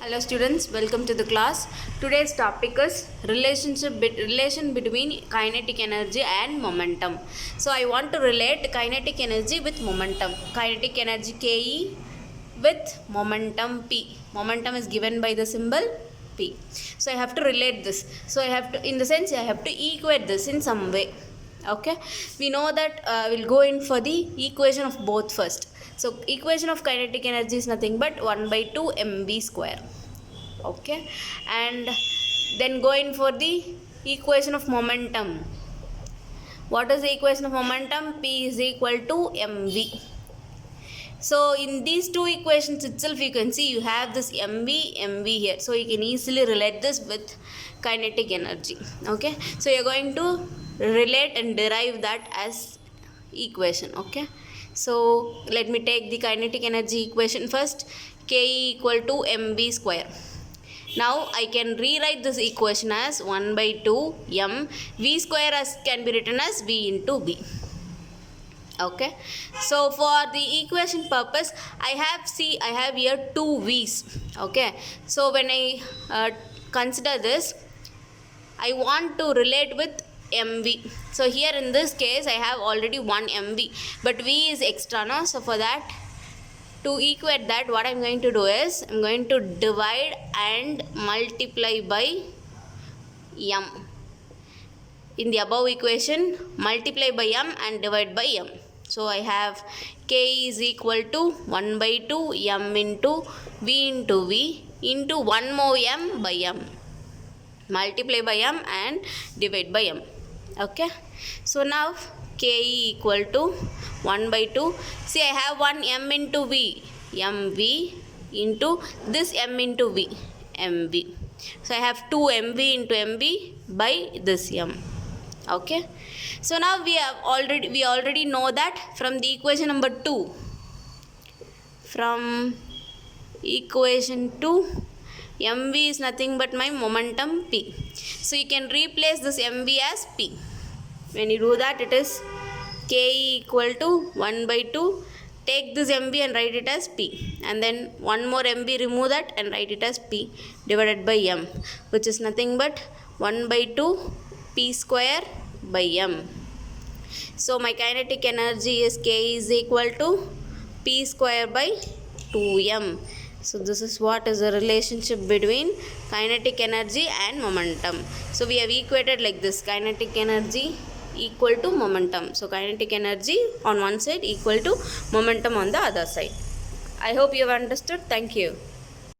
Hello students, welcome to the class. Today's topic is relation between kinetic energy and momentum. So I want to relate kinetic energy with momentum. Kinetic energy Ke with momentum P. Momentum is given by the symbol P. So I have to relate this. So I have to, in the sense, I have to equate this in some way. Okay, we know that we'll go in for the equation of both first. So equation of kinetic energy is nothing but 1 by 2 mv square. Okay, and then go in for the equation of momentum. What is the equation of momentum? P is equal to mv. So in these two equations itself, you can see you have this mv here, so you can easily relate this with kinetic energy. Okay, so you're going to relate and derive that as equation. Okay, so let me take the kinetic energy equation first. Ke equal to mv square. Now I can rewrite this equation as 1 by 2 m v square as can be written as v into b. Okay, so for the equation purpose, I have here two v's. Okay, so when I consider this, I want to relate with mv. So here in this case, I have already one mv, but v is extra, no? So for that, to equate that, what I'm going to do is I'm going to divide and multiply by m. In the above equation, multiply by m and divide by m. So I have K is equal to 1 by 2 m into v into 1 more m by m. Multiply by m and divide by m. Okay. So now Ke equal to 1 by 2. See, I have one m into v. mv into this m into v. mv. So I have 2 mv into mv by this m. Okay, so now we already know that from the equation number 2. From equation 2, mv is nothing but my momentum p. So you can replace this mv as p. When you do that, it is Ke equal to 1 by 2. Take this mv and write it as p, and then one more mv, remove that and write it as p divided by m, which is nothing but 1 by 2 p square by m. So my kinetic energy is K is equal to p square by 2m. So this is what is the relationship between kinetic energy and momentum. So we have equated like this: kinetic energy equal to momentum. So kinetic energy on one side equal to momentum on the other side. I hope you have understood. Thank you.